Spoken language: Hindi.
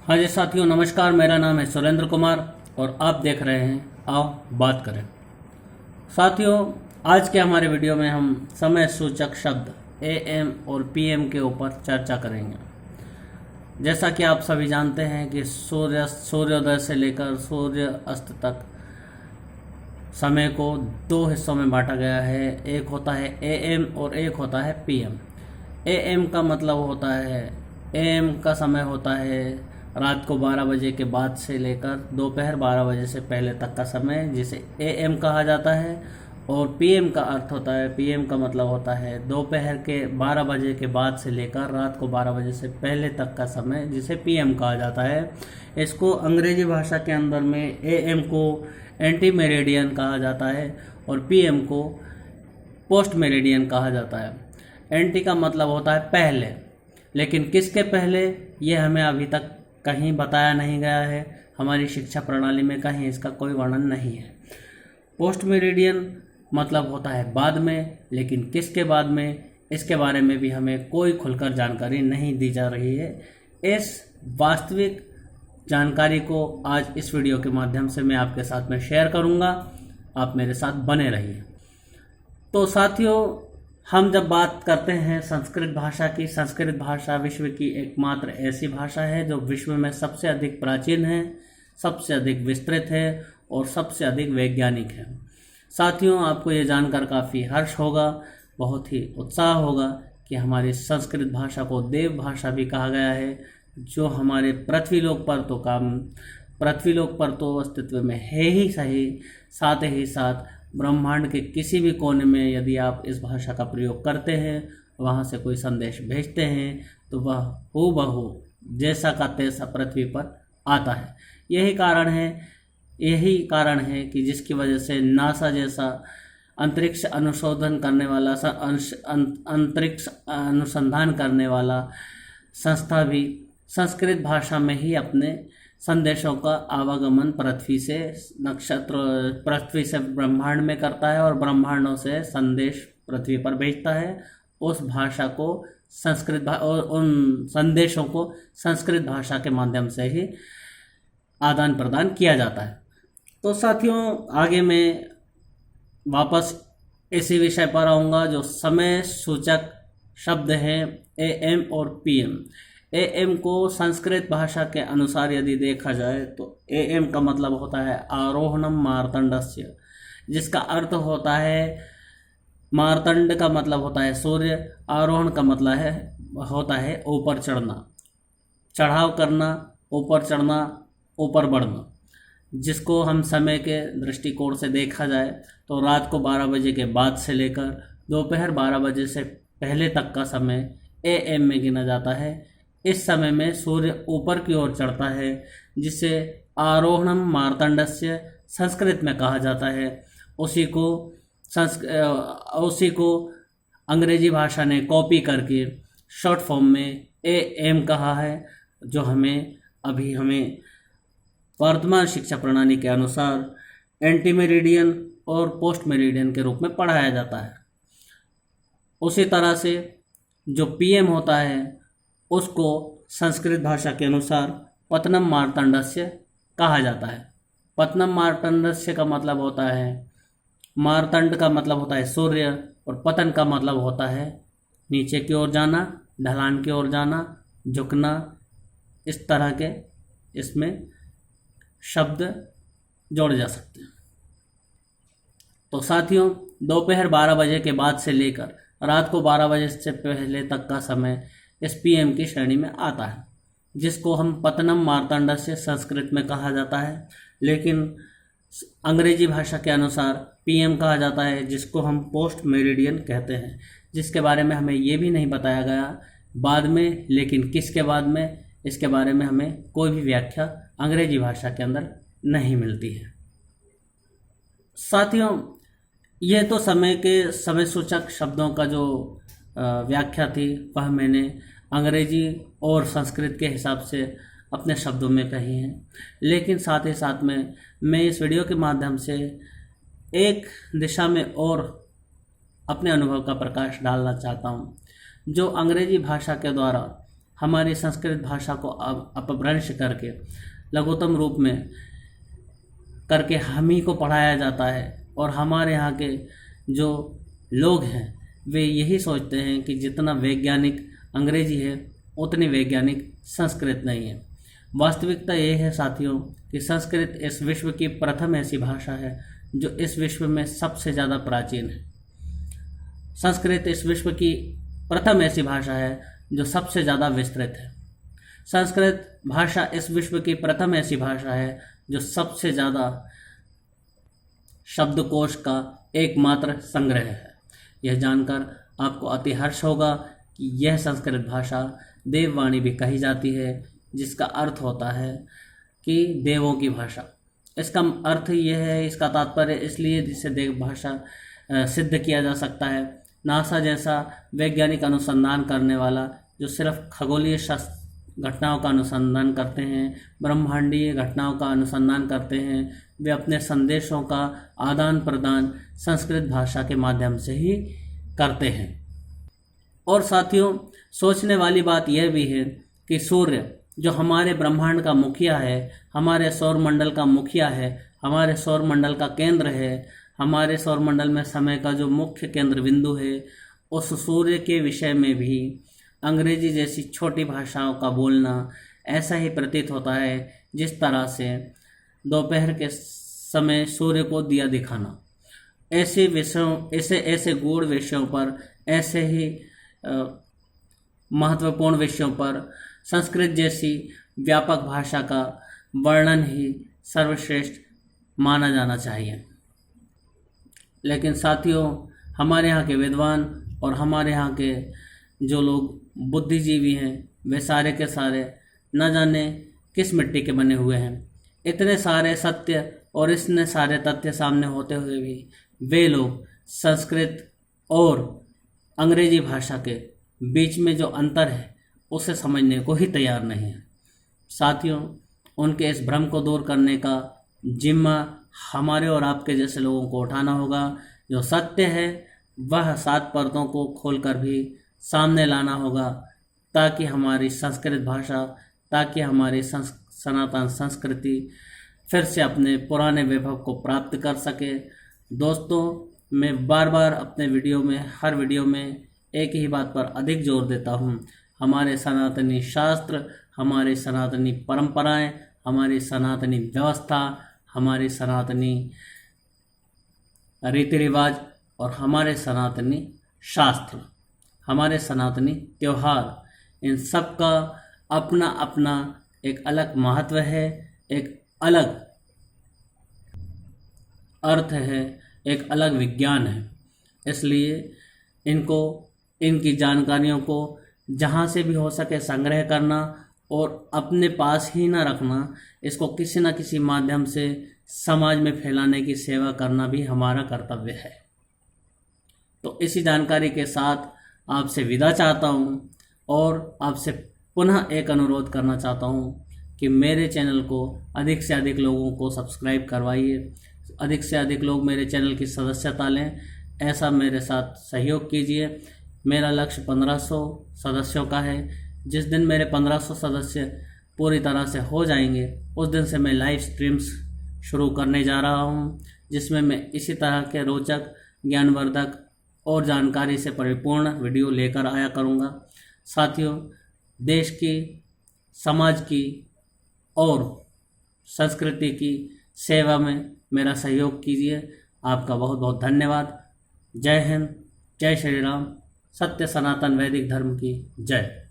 हाँ जी साथियों, नमस्कार। मेरा नाम है सुरेंद्र कुमार और आप देख रहे हैं आओ बात करें। साथियों, आज के हमारे वीडियो में हम समय सूचक शब्द एएम और पीएम के ऊपर चर्चा करेंगे। जैसा कि आप सभी जानते हैं कि सूर्योदय से लेकर सूर्य अस्त तक समय को दो हिस्सों में बांटा गया है। एक होता है एएम और एक होता है पीएम। एएम का मतलब होता है, एएम का समय होता है रात को 12 बजे के बाद से लेकर दोपहर 12 बजे से पहले तक का समय, जिसे एएम कहा जाता है। और पीएम का अर्थ होता है, पीएम का मतलब होता है दोपहर के 12 बजे के बाद से लेकर रात को 12 बजे से पहले तक का समय, जिसे पीएम कहा जाता है। इसको अंग्रेजी भाषा के अंदर में एएम को एंटी मेरिडियन कहा जाता है और पीएम को पोस्ट मेरिडियन कहा जाता है। एंटी का मतलब होता है पहले, लेकिन किसके पहले ये हमें अभी तक कहीं बताया नहीं गया है। हमारी शिक्षा प्रणाली में कहीं इसका कोई वर्णन नहीं है। पोस्ट मेरिडियन मतलब होता है बाद में, लेकिन किसके बाद में, इसके बारे में भी हमें कोई खुलकर जानकारी नहीं दी जा रही है। इस वास्तविक जानकारी को आज इस वीडियो के माध्यम से मैं आपके साथ में शेयर करूंगा। आप मेरे साथ बने रहिए। तो साथियों, हम जब बात करते हैं संस्कृत भाषा की, संस्कृत भाषा विश्व की एकमात्र ऐसी भाषा है जो विश्व में सबसे अधिक प्राचीन है, सबसे अधिक विस्तृत है और सबसे अधिक वैज्ञानिक है। साथियों, आपको ये जानकर काफ़ी हर्ष होगा, बहुत ही उत्साह होगा कि हमारी संस्कृत भाषा को देव भाषा भी कहा गया है, जो हमारे पृथ्वीलोक पर तो अस्तित्व में है ही सही, साथ ही साथ ब्रह्मांड के किसी भी कोने में यदि आप इस भाषा का प्रयोग करते हैं, वहाँ से कोई संदेश भेजते हैं, तो वह हूबहू जैसा का तैसा पृथ्वी पर आता है। यही कारण है कि जिसकी वजह से नासा जैसा अंतरिक्ष अनुशोधन करने वाला अंतरिक्ष अनुसंधान करने वाला संस्था भी संस्कृत भाषा में ही अपने संदेशों का आवागमन पृथ्वी से ब्रह्मांड में करता है और ब्रह्मांडों से संदेश पृथ्वी पर भेजता है। उस भाषा को और उन संदेशों को संस्कृत भाषा के माध्यम से ही आदान प्रदान किया जाता है। तो साथियों, आगे मैं वापस इसी विषय पर आऊँगा जो समय सूचक शब्द हैं एएम और पीएम। एएम को संस्कृत भाषा के अनुसार यदि देखा जाए तो एएम का मतलब होता है आरोहणम मार्तंडस्य, जिसका अर्थ होता है, मार्तंड का मतलब होता है सूर्य, आरोहण का मतलब होता है ऊपर चढ़ना, चढ़ाव करना, ऊपर चढ़ना, ऊपर बढ़ना। जिसको हम समय के दृष्टिकोण से देखा जाए तो रात को 12 बजे के बाद से लेकर दोपहर 12 बजे से पहले तक का समय एएम में गिना जाता है। इस समय में सूर्य ऊपर की ओर चढ़ता है, जिसे आरोहणम मार्तंडस्य संस्कृत में कहा जाता है। उसी को अंग्रेजी भाषा ने कॉपी करके शॉर्ट फॉर्म में एएम कहा है, जो हमें वर्तमान शिक्षा प्रणाली के अनुसार एंटी मेरिडियन और पोस्ट मेरिडियन के रूप में पढ़ाया जाता है। उसी तरह से जो पीएम होता है उसको संस्कृत भाषा के अनुसार पतनम मार्तंडस्य कहा जाता है। पतनम मार्तंडस्य का मतलब होता है, मार्तंड का मतलब होता है सूर्य और पतन का मतलब होता है नीचे की ओर जाना, ढलान की ओर जाना, झुकना। इस तरह के इसमें शब्द जोड़े जा सकते हैं। तो साथियों, दोपहर 12 बजे के बाद से लेकर रात को 12 बजे से पहले तक का समय इस पीएम की श्रेणी में आता है, जिसको हम पतनम मार्तंडस्य संस्कृत में कहा जाता है, लेकिन अंग्रेजी भाषा के अनुसार पीएम कहा जाता है, जिसको हम पोस्ट मेरिडियन कहते हैं, जिसके बारे में हमें ये भी नहीं बताया गया बाद में, लेकिन किसके बाद में, इसके बारे में हमें कोई भी व्याख्या अंग्रेजी भाषा के अंदर नहीं मिलती है। साथियों, यह तो समय सूचक शब्दों का जो व्याख्या थी वह मैंने अंग्रेजी और संस्कृत के हिसाब से अपने शब्दों में कही है, लेकिन साथ ही साथ में मैं इस वीडियो के माध्यम से एक दिशा में और अपने अनुभव का प्रकाश डालना चाहता हूँ। जो अंग्रेजी भाषा के द्वारा हमारी संस्कृत भाषा को अपभ्रंश करके लघुतम रूप में करके हम ही को पढ़ाया जाता है। और हमारे यहाँ के जो लोग हैं वे यही सोचते हैं कि जितना वैज्ञानिक अंग्रेजी है उतनी वैज्ञानिक संस्कृत नहीं है। वास्तविकता ये है साथियों कि संस्कृत इस विश्व की प्रथम ऐसी भाषा है जो इस विश्व में सबसे ज़्यादा प्राचीन है। संस्कृत इस विश्व की प्रथम ऐसी भाषा है जो सबसे ज़्यादा विस्तृत है। संस्कृत भाषा इस विश्व की प्रथम ऐसी भाषा है जो सबसे ज़्यादा शब्दकोश का एकमात्र संग्रह है। यह जानकर आपको अति हर्ष होगा कि यह संस्कृत भाषा देववाणी भी कही जाती है, जिसका अर्थ होता है कि देवों की भाषा। इसका अर्थ यह है, इसका तात्पर्य इसलिए जिसे देव भाषा सिद्ध किया जा सकता है। नासा जैसा वैज्ञानिक अनुसंधान करने वाला जो सिर्फ खगोलीय घटनाओं का अनुसंधान करते हैं, ब्रह्मांडीय घटनाओं का अनुसंधान करते हैं, वे अपने संदेशों का आदान प्रदान संस्कृत भाषा के माध्यम से ही करते हैं। और साथियों, सोचने वाली बात यह भी है कि सूर्य जो हमारे ब्रह्मांड का मुखिया है, हमारे सौर मंडल का मुखिया है, हमारे सौर मंडल का केंद्र है, हमारे सौर मंडल में समय का जो मुख्य केंद्र बिंदु है, उस सूर्य के विषय में भी अंग्रेजी जैसी छोटी भाषाओं का बोलना ऐसा ही प्रतीत होता है जिस तरह से दोपहर के समय सूर्य को दिया दिखाना। ऐसे गूढ़ विषयों पर, ऐसे ही महत्वपूर्ण विषयों पर संस्कृत जैसी व्यापक भाषा का वर्णन ही सर्वश्रेष्ठ माना जाना चाहिए। लेकिन साथियों, हमारे यहाँ के विद्वान और हमारे यहाँ के जो लोग बुद्धिजीवी हैं वे सारे के सारे न जाने किस मिट्टी के बने हुए हैं। इतने सारे सत्य और इतने सारे तथ्य सामने होते हुए भी वे लोग संस्कृत और अंग्रेजी भाषा के बीच में जो अंतर है उसे समझने को ही तैयार नहीं है। साथियों, उनके इस भ्रम को दूर करने का जिम्मा हमारे और आपके जैसे लोगों को उठाना होगा। जो सत्य है वह 7 परतों को खोलकर भी सामने लाना होगा, ताकि हमारी संस्कृत भाषा, ताकि हमारी सनातन संस्कृति फिर से अपने पुराने वैभव को प्राप्त कर सके। दोस्तों, मैं बार बार अपने हर वीडियो में एक ही बात पर अधिक जोर देता हूँ। हमारे सनातनी शास्त्र, हमारी सनातनी परंपराएं, हमारी सनातनी व्यवस्था, हमारी सनातनी रीति रिवाज और हमारे सनातनी शास्त्र, हमारे सनातनी त्यौहार, इन सब का अपना अपना एक अलग महत्व है, एक अलग अर्थ है, एक अलग विज्ञान है। इसलिए इनकी जानकारियों को जहाँ से भी हो सके संग्रह करना और अपने पास ही ना रखना, इसको किसी न किसी माध्यम से समाज में फैलाने की सेवा करना भी हमारा कर्तव्य है। तो इसी जानकारी के साथ आपसे विदा चाहता हूँ और आपसे पुनः एक अनुरोध करना चाहता हूँ कि मेरे चैनल को अधिक से अधिक लोगों को सब्सक्राइब करवाइए, अधिक से अधिक लोग मेरे चैनल की सदस्यता लें, ऐसा मेरे साथ सहयोग कीजिए। मेरा लक्ष्य 1500 सदस्यों का है। जिस दिन मेरे 1500 सदस्य पूरी तरह से हो जाएंगे उस दिन से मैं लाइव स्ट्रीम्स शुरू करने जा रहा हूं, जिसमें मैं इसी तरह के रोचक, ज्ञानवर्धक और जानकारी से परिपूर्ण वीडियो लेकर आया करूंगा। साथियों, देश की, समाज की और संस्कृति की सेवा में मेरा सहयोग कीजिए। आपका बहुत बहुत धन्यवाद। जय हिंद, जय श्री राम। सत्य सनातन वैदिक धर्म की जय।